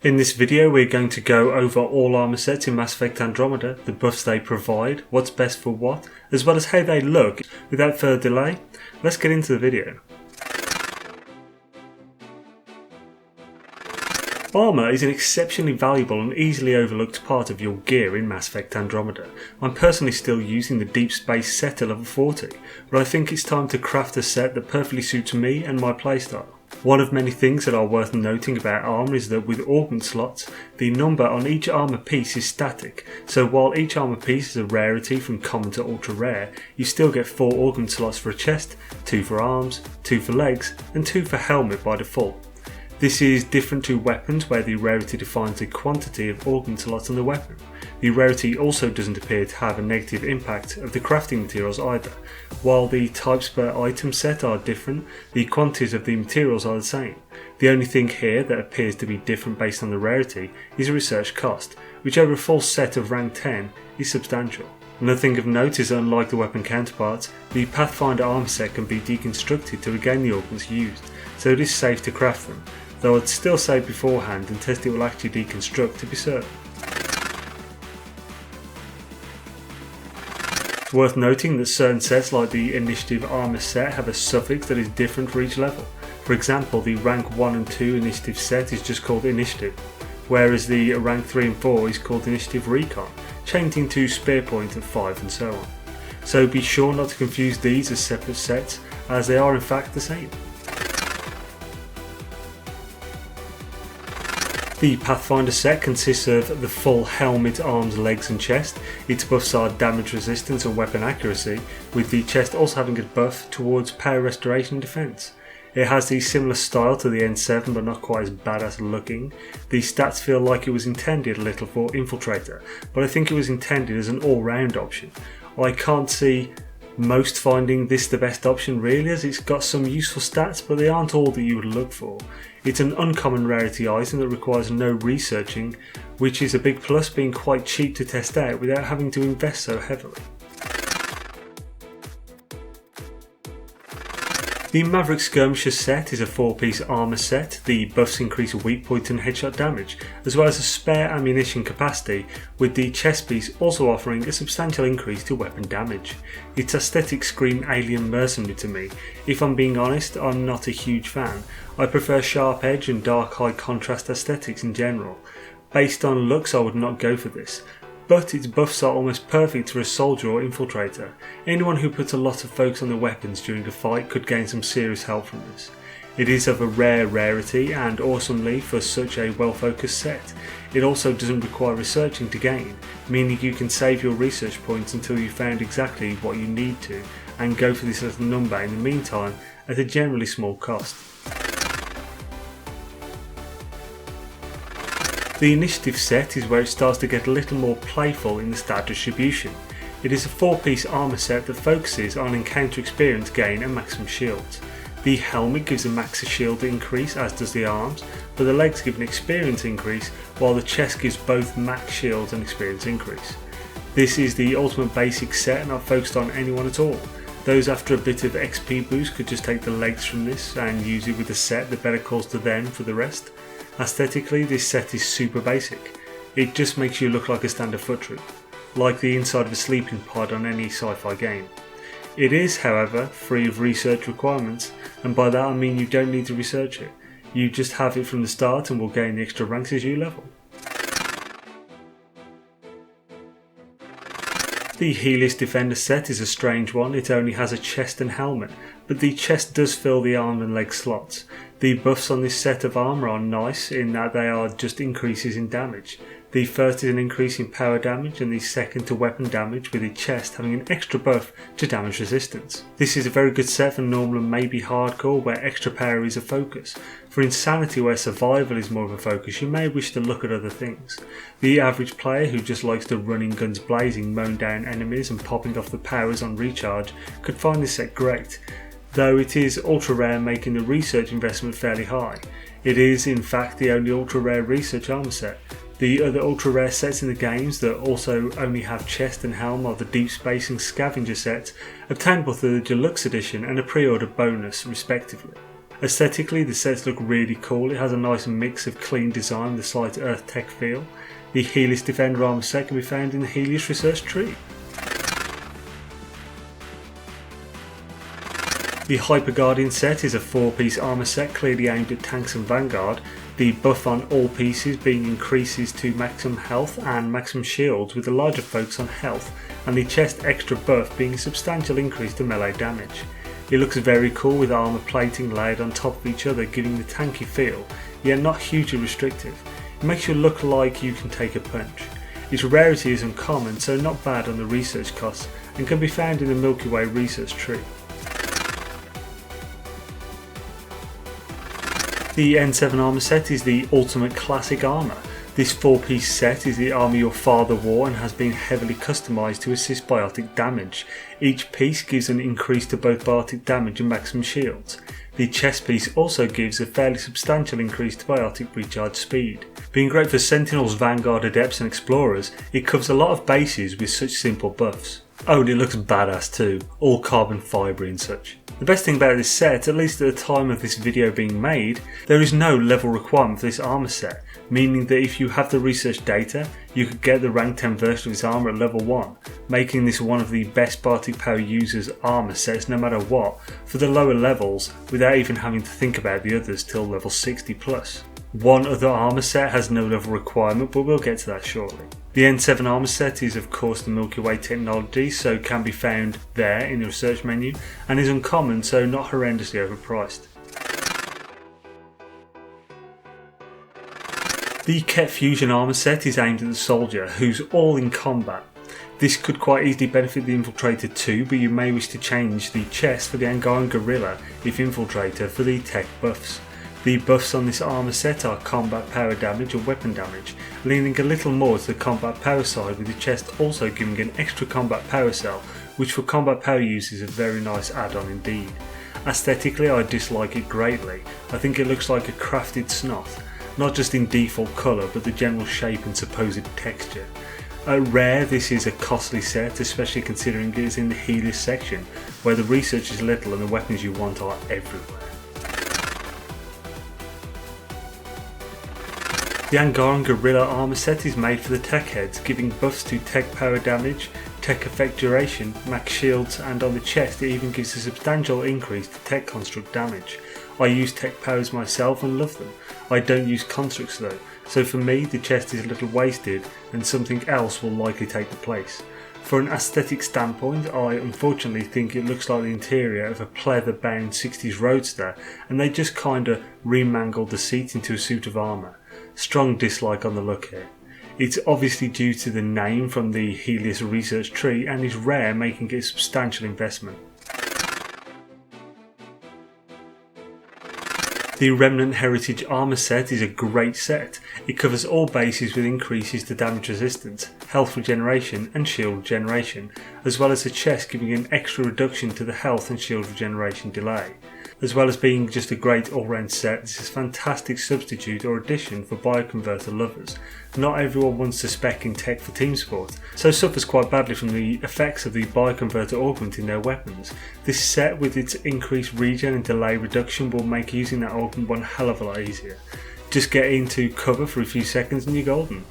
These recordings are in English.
In this video we're going to go over all armour sets in Mass Effect Andromeda, the buffs they provide, what's best for what, as well as how they look. Without further delay, let's get into the video. Armour is an exceptionally valuable and easily overlooked part of your gear in Mass Effect Andromeda. I'm personally still using the Deep Space set to level 40, but I think it's time to craft a set that perfectly suits me and my playstyle. One of many things that are worth noting about armour is that with augment slots, the number on each armour piece is static, so while each armour piece is a rarity from common to ultra rare, you still get 4 augment slots for a chest, 2 for arms, 2 for legs, and 2 for helmet by default. This is different to weapons where the rarity defines the quantity of augment slots on the weapon. The rarity also doesn't appear to have a negative impact of the crafting materials either. While the types per item set are different, the quantities of the materials are the same. The only thing here that appears to be different based on the rarity is a research cost, which over a full set of rank 10 is substantial. Another thing of note is that unlike the weapon counterparts, the Pathfinder Armour Set can be deconstructed to regain the augments used, so it is safe to craft them, though I'd still say beforehand and test it will actually deconstruct to be certain. It's worth noting that certain sets like the Initiative Armour Set have a suffix that is different for each level. For example, the rank 1 and 2 Initiative set is just called Initiative, whereas the rank 3 and 4 is called Initiative Recon, changing to Spear Point at 5 and so on. So be sure not to confuse these as separate sets, as they are in fact the same. The Pathfinder set consists of the full helmet, arms, legs and chest. Its buffs are damage resistance and weapon accuracy, with the chest also having a buff towards power restoration and defense. It has the similar style to the N7 but not quite as badass looking. The stats feel like it was intended a little for Infiltrator, but I think it was intended as an all-round option. I can't see most finding this the best option really, as it's got some useful stats but they aren't all that you would look for. It's an uncommon rarity item that requires no researching, which is a big plus, being quite cheap to test out without having to invest so heavily. The Maverick Skirmisher set is a 4-piece armour set. The buffs increase weak point and headshot damage, as well as a spare ammunition capacity, with the chest piece also offering a substantial increase to weapon damage. Its aesthetics scream alien mercenary to me. If I'm being honest, I'm not a huge fan. I prefer sharp edge and dark high contrast aesthetics in general. Based on looks I would not go for this, but its buffs are almost perfect for a soldier or infiltrator. Anyone who puts a lot of focus on the weapons during a fight could gain some serious help from this. It is of a rare rarity, and awesomely for such a well focused set. It also doesn't require researching to gain, meaning you can save your research points until you found exactly what you need to, and go for this little number in the meantime at a generally small cost. The Initiative set is where it starts to get a little more playful in the stat distribution. It is a 4-piece armour set that focuses on encounter experience gain and maximum shields. The helmet gives a max shield increase, as does the arms, but the legs give an experience increase, while the chest gives both max shields and experience increase. This is the ultimate basic set, not focused on anyone at all. Those after a bit of XP boost could just take the legs from this and use it with a set that better calls to them for the rest. Aesthetically, this set is super basic. It just makes you look like a standard foot troop, like the inside of a sleeping pod on any sci-fi game. It is, however, free of research requirements, and by that I mean you don't need to research it. You just have it from the start and will gain the extra ranks as you level. The Heleus Defender set is a strange one. It only has a chest and helmet, but the chest does fill the arm and leg slots. The buffs on this set of armour are nice in that they are just increases in damage. The first is an increase in power damage and the second to weapon damage, with the chest having an extra buff to damage resistance. This is a very good set for normal and maybe hardcore where extra power is a focus. For insanity where survival is more of a focus, you may wish to look at other things. The average player who just likes to running guns blazing, mowing down enemies and popping off the powers on recharge could find this set great, though it is ultra rare, making the research investment fairly high. It is in fact the only ultra rare research armour set. The other ultra rare sets in the games that also only have chest and helm are the Deep Space and Scavenger sets, obtainable through the Deluxe Edition and a pre-order bonus respectively. Aesthetically, the sets look really cool. It has a nice mix of clean design with a slight Earth Tech feel. The Heleus Defender Armour Set can be found in the Heleus research tree. The Hyperguardian set is a 4-piece armour set clearly aimed at tanks and vanguard, the buff on all pieces being increases to maximum health and maximum shields with a larger focus on health, and the chest extra buff being a substantial increase to melee damage. It looks very cool with armour plating layered on top of each other, giving the tanky feel, yet not hugely restrictive. It makes you look like you can take a punch. Its rarity is uncommon, so not bad on the research costs, and can be found in the Milky Way research tree. The N7 armour set is the ultimate classic armour. This 4-piece set is the armour your father wore and has been heavily customised to assist biotic damage. Each piece gives an increase to both biotic damage and maximum shields. The chest piece also gives a fairly substantial increase to biotic recharge speed. Being great for sentinels, vanguard, adepts and explorers, it covers a lot of bases with such simple buffs. Oh, and it looks badass too, all carbon fibre and such. The best thing about this set, at least at the time of this video being made, there is no level requirement for this armour set, meaning that if you have the research data, you could get the rank 10 version of this armour at level 1, making this one of the best biotic power users armour sets no matter what, for the lower levels without even having to think about the others till level 60 plus. One other armour set has no level requirement, but we'll get to that shortly. The N7 armour set is of course the Milky Way technology, so can be found there in the research menu, and is uncommon, so not horrendously overpriced. The Kett Fusion Armour Set is aimed at the soldier who's all in combat. This could quite easily benefit the Infiltrator too, but you may wish to change the chest for the Angaran Gorilla if Infiltrator for the tech buffs. The buffs on this armour set are combat power damage and weapon damage, leaning a little more to the combat power side, with the chest also giving an extra combat power cell, which for combat power use is a very nice add-on indeed. Aesthetically, I dislike it greatly. I think it looks like a crafted snoth, not just in default colour but the general shape and supposed texture. At rare, this is a costly set, especially considering it is in the Heleus section, where the research is little and the weapons you want are everywhere. The Angaran Gorilla Armour Set is made for the tech heads, giving buffs to tech power damage, tech effect duration, max shields, and on the chest it even gives a substantial increase to tech construct damage. I use tech powers myself and love them. I don't use constructs though, so for me the chest is a little wasted and something else will likely take the place. For an aesthetic standpoint, I unfortunately think it looks like the interior of a pleather bound 60s roadster, and they just kinda remangled the seat into a suit of armour. Strong dislike on the look here. It's obviously due to the name from the Heleus research tree and is rare, making it a substantial investment. The Remnant Heritage Armour Set is a great set. It covers all bases with increases to damage resistance, health regeneration and shield regeneration, as well as the chest giving an extra reduction to the health and shield regeneration delay. As well as being just a great all-round set, this is a fantastic substitute or addition for bioconverter lovers. Not everyone wants to spec in tech for team sport, so suffers quite badly from the effects of the bioconverter augment in their weapons. This set with its increased regen and delay reduction will make using that augment one hell of a lot easier. Just get into cover for a few seconds and you're golden.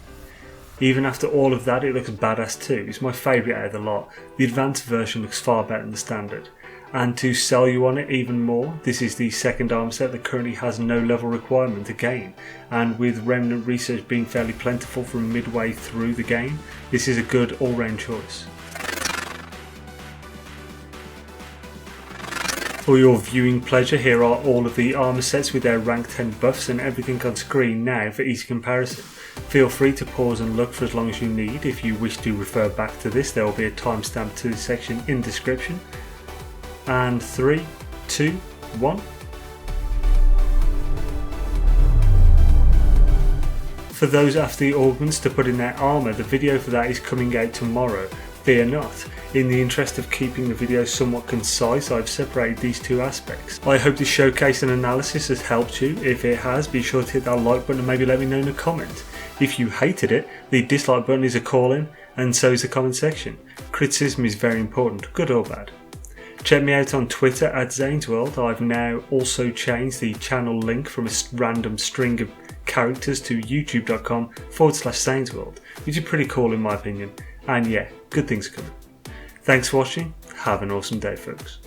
Even after all of that, it looks badass too. It's my favourite out of the lot. The advanced version looks far better than the standard. And to sell you on it even more, this is the second armour set that currently has no level requirement to gain, and with Remnant research being fairly plentiful from midway through the game, this is a good all-round choice. For your viewing pleasure, here are all of the armour sets with their rank 10 buffs and everything on screen now for easy comparison. Feel free to pause and look for as long as you need. If you wish to refer back to this, there will be a timestamp to this section in the description. And 3, 2, 1. For those after the augments to put in their armour, the video for that is coming out tomorrow. Fear not. In the interest of keeping the video somewhat concise, I've separated these two aspects. I hope this showcase and analysis has helped you. If it has, be sure to hit that like button and maybe let me know in a comment. If you hated it, the dislike button is a call-in, and so is the comment section. Criticism is very important, good or bad. Check me out on Twitter at Zanesworld. I've now also changed the channel link from a random string of characters to youtube.com/Zanesworld, which is pretty cool in my opinion. And yeah, good things are coming. Thanks for watching. Have an awesome day, folks.